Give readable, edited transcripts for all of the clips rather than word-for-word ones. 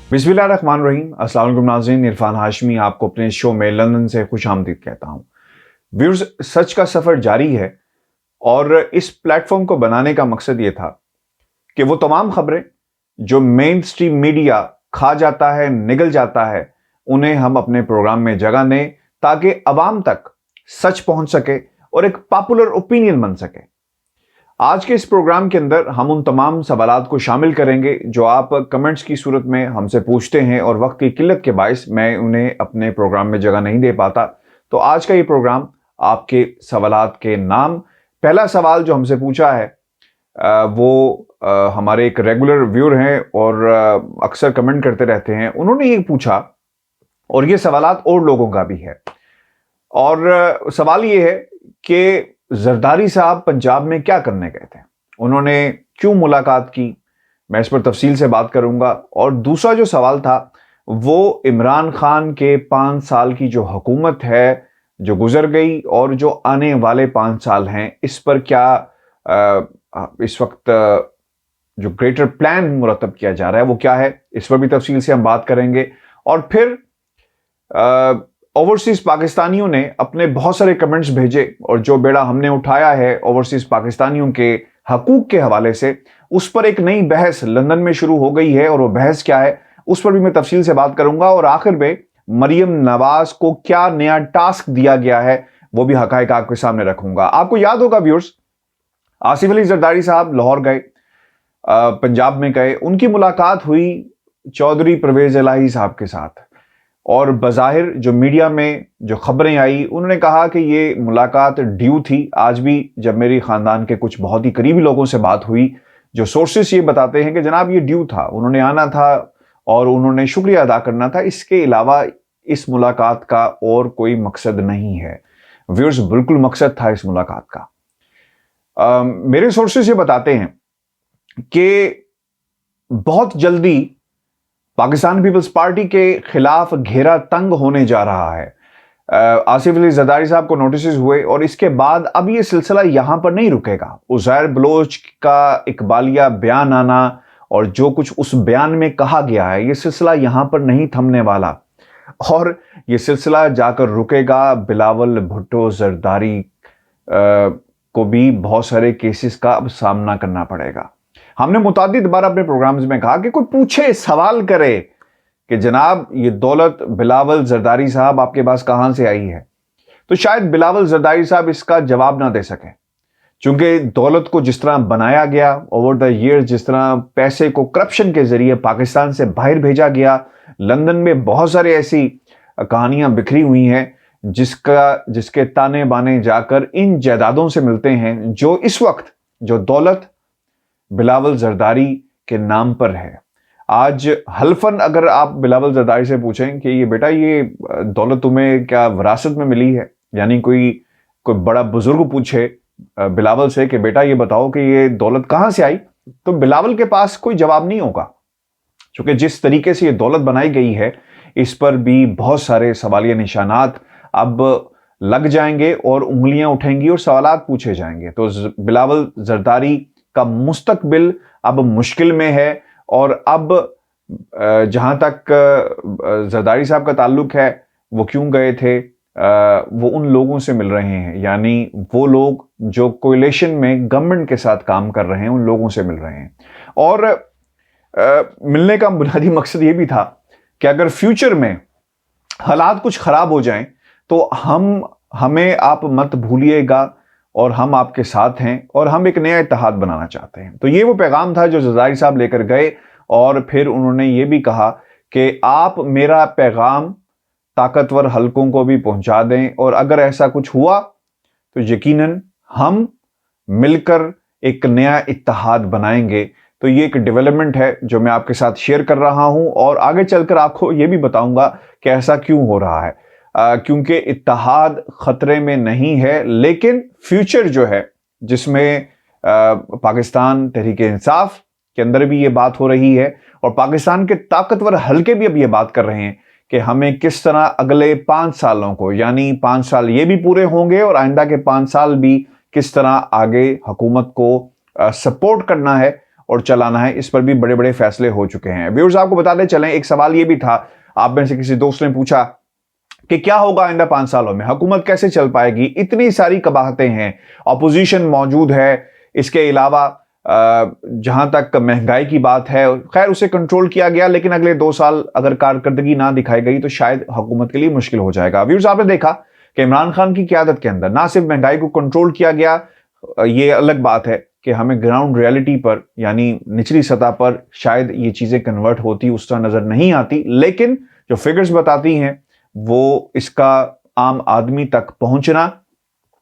बिस्मिल्लाहिर्रहमानिर्रहीम। अस्सलाम वालेकुम नाज़रीन, इरफान हाशमी आपको अपने शो में लंदन से खुश आमदीद कहता हूँ। व्यूअर्स, सच का सफ़र जारी है और इस प्लेटफॉर्म को बनाने का मकसद ये था कि वो तमाम खबरें जो मेन स्ट्रीम मीडिया खा जाता है, निगल जाता है, उन्हें हम अपने प्रोग्राम में जगह दें ताकि अवाम तक सच पहुंच सके और एक पॉपुलर ओपिनियन बन सके। आज के इस प्रोग्राम के अंदर हम उन तमाम सवालात को शामिल करेंगे जो आप कमेंट्स की सूरत में हमसे पूछते हैं और वक्त की किल्लत के बायस मैं उन्हें अपने प्रोग्राम में जगह नहीं दे पाता। तो आज का ये प्रोग्राम आपके सवालात के नाम। पहला सवाल जो हमसे पूछा है वो हमारे एक रेगुलर व्यूअर हैं और अक्सर कमेंट करते रहते हैं। उन्होंने ये पूछा और ये सवालात और लोगों का भी है और सवाल ये है कि जरदारी साहब पंजाब में क्या करने गए थे, उन्होंने क्यों मुलाकात की। मैं इस पर तफसील से बात करूंगा। और दूसरा जो सवाल था वो इमरान खान के 5 साल की जो हुकूमत है जो गुजर गई और जो आने वाले 5 साल हैं, इस पर क्या इस वक्त जो ग्रेटर प्लान मुरतब किया जा रहा है वो क्या है, इस पर भी तफसील से हम बात करेंगे। और फिर ओवरसीज पाकिस्तानियों ने अपने बहुत सारे कमेंट्स भेजे और जो बेड़ा हमने उठाया है ओवरसीज पाकिस्तानियों के हकूक के हवाले से, उस पर एक नई बहस लंदन में शुरू हो गई है और वो बहस क्या है उस पर भी मैं तफसील से बात करूंगा। और आखिर में मरियम नवाज को क्या नया टास्क दिया गया है वो भी हकायक आपके सामने रखूंगा। आपको याद होगा व्यूअर्स, आसिफ अली जरदारी साहब लाहौर गए, पंजाब में गए, उनकी मुलाकात हुई चौधरी परवेज इलाही साहब के साथ और बज़ाहिर जो मीडिया में जो खबरें आई उन्होंने कहा कि ये मुलाकात ड्यू थी। आज भी जब मेरी ख़ानदान के कुछ बहुत ही करीबी लोगों से बात हुई, जो सोर्सेस ये बताते हैं कि जनाब ये ड्यू था, उन्होंने आना था और उन्होंने शुक्रिया अदा करना था, इसके अलावा इस मुलाकात का और कोई मकसद नहीं है। व्यूअर्स, बिल्कुल मकसद था इस मुलाकात का। मेरे सोर्सेस ये बताते हैं कि बहुत जल्दी पाकिस्तान पीपल्स पार्टी के खिलाफ घेरा तंग होने जा रहा है। आसिफ अली जरदारी साहब को नोटिस हुए और इसके बाद अब ये सिलसिला यहां पर नहीं रुकेगा। उज़ैर बलोच का इकबालिया बयान आना और जो कुछ उस बयान में कहा गया है, ये सिलसिला यहां पर नहीं थमने वाला और ये सिलसिला जाकर रुकेगा। बिलावल भुट्टो जरदारी को भी बहुत सारे केसेस का अब सामना करना पड़ेगा। हमने मुतादिद बार अपने प्रोग्राम्स में कहा कि कोई पूछे, सवाल करे कि जनाब ये दौलत बिलावल जरदारी साहब आपके पास कहां से आई है, तो शायद बिलावल जरदारी साहब इसका जवाब ना दे सके, क्योंकि दौलत को जिस तरह बनाया गया ओवर द ईयर, जिस तरह पैसे को करप्शन के जरिए पाकिस्तान से बाहर भेजा गया, लंदन में बहुत सारी ऐसी कहानियां बिखरी हुई हैं जिसके ताने बाने जाकर इन जायदादों से मिलते हैं जो इस वक्त जो दौलत बिलावल जरदारी के नाम पर है। आज हल्फन अगर आप बिलावल जरदारी से पूछें कि ये बेटा ये दौलत तुम्हें क्या विरासत में मिली है, यानी कोई बड़ा बुजुर्ग पूछे बिलावल से कि बेटा ये बताओ कि ये दौलत कहां से आई, तो बिलावल के पास कोई जवाब नहीं होगा, क्योंकि जिस तरीके से ये दौलत बनाई गई है इस पर भी बहुत सारे सवालिया निशानात अब लग जाएंगे और उंगलियां उठेंगी और सवालात पूछे जाएंगे। तो बिलावल जरदारी का मुस्तकबिल अब मुश्किल में है और अब जहां तक जरदारी साहब का ताल्लुक है वो क्यों गए थे, वो उन लोगों से मिल रहे हैं, यानी वो लोग जो कोएलिशन में गवर्नमेंट के साथ काम कर रहे हैं उन लोगों से मिल रहे हैं। और मिलने का बुनियादी मकसद ये भी था कि अगर फ्यूचर में हालात कुछ खराब हो जाएं तो हमें आप मत भूलिएगा और हम आपके साथ हैं और हम एक नया इत्तेहाद बनाना चाहते हैं। तो ये वो पैगाम था जो जरदारी साहब लेकर गए और फिर उन्होंने ये भी कहा कि आप मेरा पैगाम ताकतवर हलकों को भी पहुंचा दें और अगर ऐसा कुछ हुआ तो यकीनन हम मिलकर एक नया इत्तेहाद बनाएंगे। तो ये एक डेवलपमेंट है जो मैं आपके साथ शेयर कर रहा हूं और आगे चलकर आपको ये भी बताऊंगा कि ऐसा क्यों हो रहा है, क्योंकि इत्तेहाद खतरे में नहीं है, लेकिन फ्यूचर जो है जिसमें पाकिस्तान तहरीक इंसाफ के अंदर भी ये बात हो रही है और पाकिस्तान के ताकतवर हलके भी अब ये बात कर रहे हैं कि हमें किस तरह अगले 5 सालों को, यानी 5 साल ये भी पूरे होंगे और आइंदा के 5 साल भी किस तरह आगे हुकूमत को सपोर्ट करना है اور चलाना है, इस पर भी बड़े बड़े फैसले हो चुके हैं। व्यूअर्स, आपको बताते चलें, एक सवाल ये भी था, आप में से किसी दोस्त ने पूछा कि क्या होगा आइंदा 5 सालों में, हुकूमत कैसे चल पाएगी, इतनी सारी कबाहतें हैं, अपोजिशन मौजूद है, इसके अलावा जहां तक महंगाई की बात है, खैर उसे कंट्रोल किया गया, लेकिन अगले 2 साल अगर कारकर्दगी ना दिखाई गई तो शायद हुकूमत के लिए मुश्किल हो जाएगा। व्यूअर्स, आपने देखा कि इमरान खान की क़यादत के अंदर ना सिर्फ महंगाई को कंट्रोल किया गया, ये अलग बात है कि हमें ग्राउंड रियलिटी पर यानी निचली सतह पर शायद ये चीजें कन्वर्ट होती उस तरह नजर नहीं आती, लेकिन जो फिगर्स बताती हैं वो इसका आम आदमी तक पहुंचना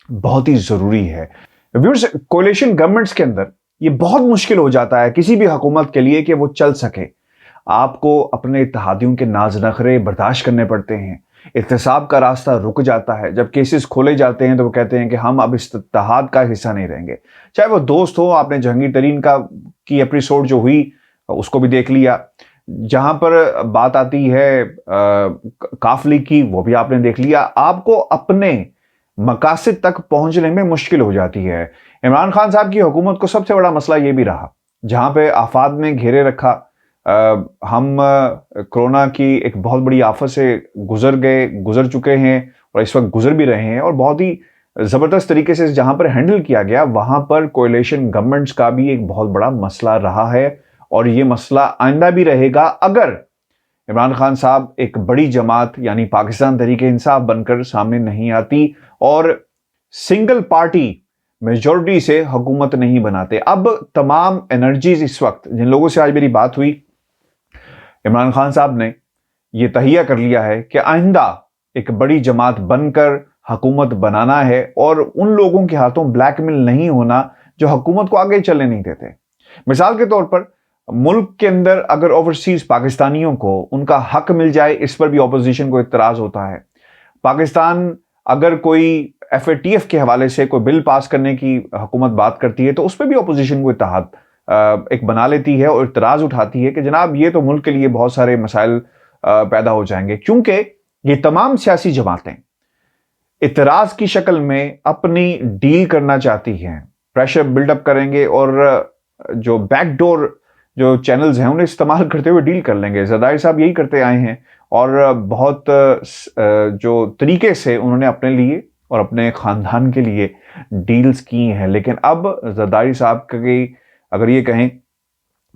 बहुत ही जरूरी है। व्यूअर्स, कोalition गवर्नमेंट्स के अंदर ये बहुत मुश्किल हो जाता है किसी भी हुकूमत के लिए कि वो चल सके। आपको अपने इत्तेहादियों के नाज नखरे बर्दाश्त करने पड़ते हैं, इत्तेसाब का रास्ता रुक जाता है, जब केसेस खोले जाते हैं तो वो कहते हैं कि हम अब इस इत्तेहाद का हिस्सा नहीं रहेंगे। चाहे वो दोस्त हो, आपने जहांगीर तरीन की एपिसोड जो हुई उसको भी देख लिया, जहां पर बात आती है काफली की, वो भी आपने देख लिया। आपको अपने मकासद तक पहुंचने में मुश्किल हो जाती है। इमरान खान साहब की हुकूमत को सबसे बड़ा मसला ये भी रहा, जहां पे आफात में घेरे रखा, हम कोरोना की एक बहुत बड़ी आफत से गुजर चुके हैं और इस वक्त गुजर भी रहे हैं, और बहुत ही जबरदस्त तरीके से जहां पर हैंडल किया गया, वहां पर कोalition गवर्नमेंट्स का भी एक बहुत बड़ा मसला रहा है, और ये मसला आइंदा भी रहेगा अगर इमरान खान साहब एक बड़ी जमात यानी पाकिस्तान तहरीक इंसाफ बनकर सामने नहीं आती और सिंगल पार्टी मेजॉरिटी से हुकूमत नहीं बनाते। अब तमाम एनर्जीज इस वक्त, जिन लोगों से आज मेरी बात हुई, इमरान खान साहब ने यह तहिया कर लिया है कि आइंदा एक बड़ी जमात बनकर हुकूमत बनाना है और उन लोगों के हाथों ब्लैकमेल नहीं होना जो हुकूमत को आगे चलने नहीं देते। मिसाल के तौर पर, मुल्क के अंदर अगर ओवरसीज पाकिस्तानियों को उनका हक मिल जाए, इस पर भी ऑपोजिशन को इतराज होता है। पाकिस्तान अगर कोई FATF के हवाले से कोई बिल पास करने की हुकूमत बात करती है तो उस पर भी ऑपोजिशन को इत्तेहाद एक बना लेती है और इतराज उठाती है कि जनाब ये तो मुल्क के लिए बहुत सारे मसाइल पैदा हो जाएंगे, क्योंकि ये तमाम सियासी जमातें इतराज की शक्ल में अपनी डील करना चाहती हैं, प्रेशर बिल्डअप करेंगे और जो बैकडोर जो चैनल्स हैं उन्हें इस्तेमाल करते हुए डील कर लेंगे। जरदारी साहब यही करते आए हैं और बहुत जो तरीके से उन्होंने अपने लिए और अपने खानदान के लिए डील्स की हैं, लेकिन अब जरदारी साहब की अगर ये कहें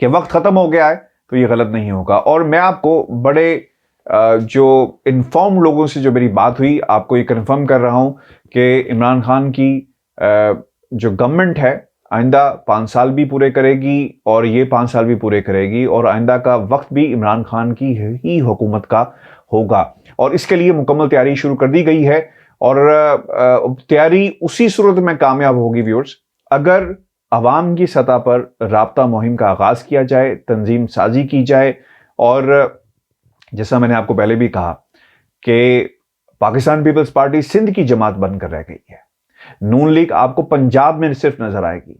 कि वक्त खत्म हो गया है तो ये गलत नहीं होगा। और मैं आपको बड़े जो इन्फॉर्म लोगों से जो मेरी बात हुई, आपको ये कन्फर्म कर रहा हूं कि इमरान खान की जो गवर्नमेंट है आइंदा 5 साल भी पूरे करेगी और ये 5 साल भी पूरे करेगी, और आइंदा का वक्त भी इमरान खान की ही हुकूमत का होगा, और इसके लिए मुकम्मल तैयारी शुरू कर दी गई है। और तैयारी उसी सूरत में कामयाब होगी व्यूअर्स अगर अवाम की सतह पर राब्ता मुहिम का आगाज किया जाए, तंजीम साजी की जाए, और जैसा मैंने आपको पहले भी कहा कि पाकिस्तान पीपल्स पार्टी सिंध की जमात बनकर रह गई है। नून लीग आपको पंजाब में सिर्फ नजर आएगी,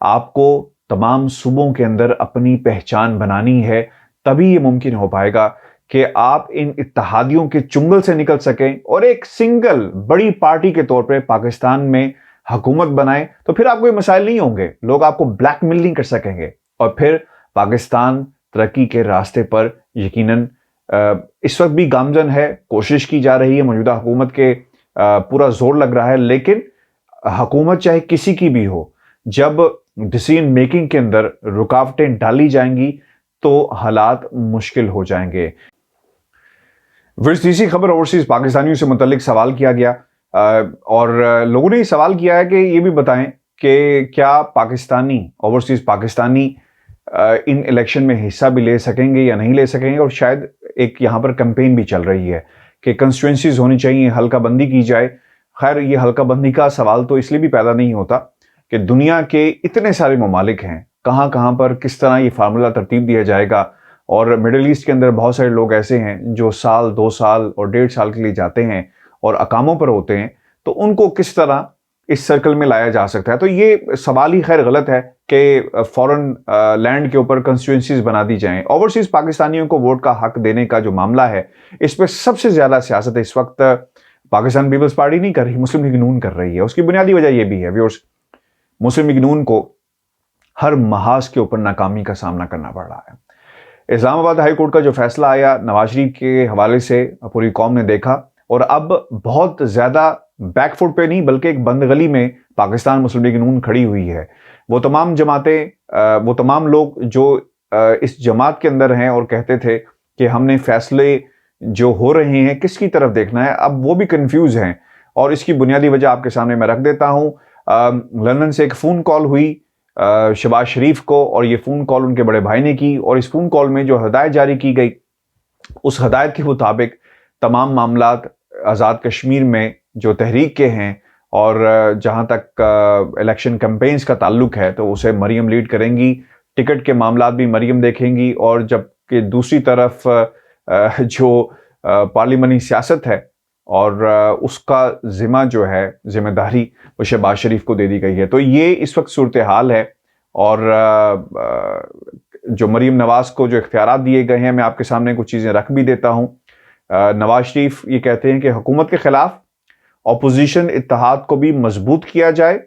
आपको तमाम सूबों के अंदर अपनी पहचान बनानी है, तभी यह मुमकिन हो पाएगा कि आप इन इत्तेहादियों के चुंगल से निकल सकें और एक सिंगल बड़ी पार्टी के तौर पर पाकिस्तान में हुकूमत बनाएं। तो फिर आपको ये मसाइल नहीं होंगे, लोग आपको ब्लैकमेल नहीं कर सकेंगे, और फिर पाकिस्तान तरक्की के रास्ते पर यकीनन इस वक्त भी गामजन है, कोशिश की जा रही है, मौजूदा हुकूमत के पूरा जोर लग रहा है, लेकिन हुकूमत चाहे किसी की भी हो, जब डिसीजन मेकिंग के अंदर रुकावटें डाली जाएंगी तो हालात मुश्किल हो जाएंगे। तीसरी खबर, ओवरसीज पाकिस्तानियों से मुतल्लिक सवाल किया गया और लोगों ने सवाल किया है कि ये भी बताएं कि क्या पाकिस्तानी, ओवरसीज पाकिस्तानी इन इलेक्शन में हिस्सा भी ले सकेंगे या नहीं ले सकेंगे। और शायद एक यहाँ पर कैंपेन भी चल रही है कि कंस्टिट्यूएंसीज होनी चाहिए, हल्का बंदी की जाए। खैर, ये हल्का बंदी का सवाल तो इसलिए भी पैदा नहीं होता कि दुनिया के इतने सारे ममालिक हैं, कहाँ कहाँ पर किस तरह ये फार्मूला तरतीब दिया जाएगा। और मिडिल ईस्ट के अंदर बहुत सारे लोग ऐसे हैं जो साल, 2 साल और 1.5 साल के लिए जाते हैं और अकामों पर होते हैं, तो उनको किस तरह इस सर्कल में लाया जा सकता है। तो ये सवाल ही खैर गलत है कि फॉरेन लैंड के ऊपर कंस्टिट्यूएंसीज बना दी जाएं। ओवरसीज पाकिस्तानियों को वोट का हक देने का जो मामला है, इस पर सबसे ज्यादा सियासत इस वक्त पाकिस्तान पीपल्स पार्टी नहीं कर रही, मुस्लिम लीग नून कर रही है। उसकी बुनियादी वजह यह भी है व्यूअर्स, मुस्लिम लीग नून को हर महाज के ऊपर नाकामी का सामना करना पड़ रहा है। इस्लामाबाद हाई कोर्ट का जो फैसला आया नवाज शरीफ के हवाले से पूरी कौम ने देखा और अब बहुत ज़्यादा बैकफुट पे नहीं बल्कि एक बंद गली में पाकिस्तान मुस्लिम लीग नून खड़ी हुई है। वो तमाम जमातें, वो तमाम लोग जो इस जमात के अंदर हैं और कहते थे कि हमने फैसले जो हो रहे हैं किसकी तरफ देखना है, अब वो भी कंफ्यूज हैं। और इसकी बुनियादी वजह आपके सामने मैं रख देता हूँ। लंदन से एक फ़ोन कॉल हुई शहबाज शरीफ को और ये फ़ोन कॉल उनके बड़े भाई ने की और इस फ़ोन कॉल में जो हदायत जारी की गई उस हदायत के मुताबिक तमाम मामलात आज़ाद कश्मीर में जो तहरीक के हैं और जहाँ तक इलेक्शन कैंपेन्स का ताल्लुक है तो उसे मरियम लीड करेंगी, टिकट के मामलात भी मरियम देखेंगी और जबकि दूसरी तरफ जो पार्लिमानी सियासत है और उसका ज़िम्मा जो है ज़िम्मेदारी वो शहबाज शरीफ को दे दी गई है। तो ये इस वक्त सूरत हाल है और जो मरीम नवाज़ को जो इख्तियारात दिए गए हैं मैं आपके सामने कुछ चीज़ें रख भी देता हूँ। नवाज शरीफ ये कहते हैं कि हुकूमत के ख़िलाफ़ अपोजिशन इत्तेहाद को भी मजबूत किया जाए,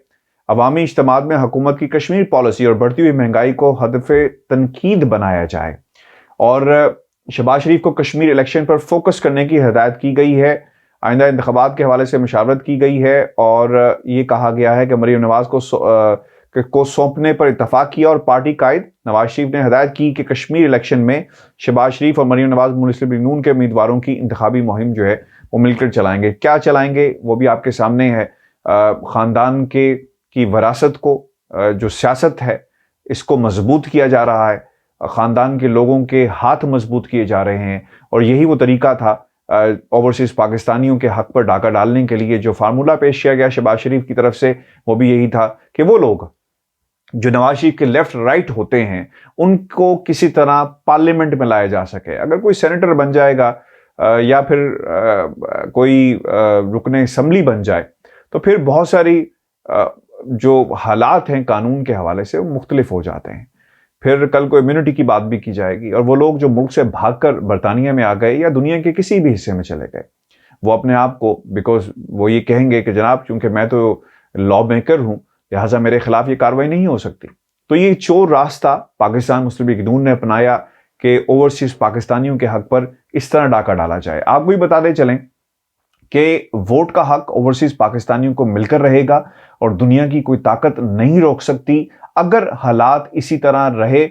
अवामी इज्तिमात में हुकूमत की कश्मीर पॉलिसी और बढ़ती हुई महंगाई को हदफ़े तनकीद बनाया जाए और शहबाज शरीफ को कश्मीर इलेक्शन पर फोकस करने की हदायत की गई है। आइंदा इंतखाबात के हवाले से मशावरत की गई है और ये कहा गया है कि मरीम नवाज़ को सौंपने पर इत्तफाक किया और पार्टी कायद नवाज शरीफ ने हदायत की कि कश्मीर इलेक्शन में शहबाज शरीफ और मरीम नवाज़ मुस्लिम लीग नून के उम्मीदवारों की इंतखाबी मुहिम जो है वो मिलकर चलाएंगे। क्या चलाएंगे वो भी आपके सामने है। ख़ानदान की वरासत को जो सियासत है इसको मजबूत किया जा रहा है, ख़ानदान के लोगों के हाथ मजबूत किए जा रहे हैं और यही वो तरीका था ओवरसीज़ पाकिस्तानियों के हक़ पर डाका डालने के लिए जो फार्मूला पेश किया गया शहबाज शरीफ की तरफ से, वो भी यही था कि वो लोग जो नवाज शरीफ के लेफ्ट राइट होते हैं उनको किसी तरह पार्लियामेंट में लाया जा सके। अगर कोई सेनेटर बन जाएगा या फिर कोई रुकने असम्बली बन जाए तो फिर बहुत सारी जो हालात हैं कानून के हवाले से वो मुख्तलिफ हो जाते हैं। फिर कल को इम्यूनिटी की बात भी की जाएगी और वो लोग जो मुल्क से भागकर बरतानिया में आ गए या दुनिया के किसी भी हिस्से में चले गए वो अपने आप को बिकॉज वो ये कहेंगे कि जनाब चूंकि मैं तो लॉ मेकर हूँ लिहाजा मेरे खिलाफ ये कार्रवाई नहीं हो सकती। तो ये चोर रास्ता पाकिस्तान मुस्लिम लीग नून ने अपनाया कि ओवरसीज पाकिस्तानियों के हक पर इस तरह डाका डाला जाए। आपको भी बताते चलें कि वोट का हक ओवरसीज पाकिस्तानियों को मिलकर रहेगा और दुनिया की कोई ताकत नहीं रोक सकती अगर हालात इसी तरह रहे।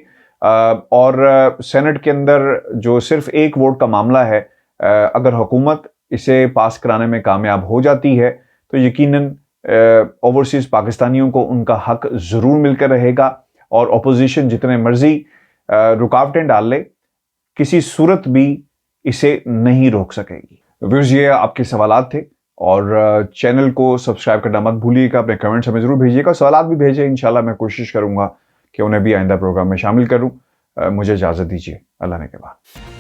और सेनेट के अंदर जो सिर्फ एक वोट का मामला है अगर हुकूमत इसे पास कराने में कामयाब हो जाती है तो यकीनन ओवरसीज पाकिस्तानियों को उनका हक ज़रूर मिलकर रहेगा और अपोजिशन जितने मर्जी रुकावटें डाल ले किसी सूरत भी इसे नहीं रोक सकेगी। व्यूअर्स ये आपके सवालात थे और चैनल को सब्सक्राइब करना मत भूलिएगा, अपने कमेंट्स हमें ज़रूर भेजिएगा, सवालात भी भेजें, इंशाल्लाह मैं कोशिश करूँगा कि उन्हें भी आइंदा प्रोग्राम में शामिल करूँ। मुझे इजाज़त दीजिए, अल्लाह ने के बाद।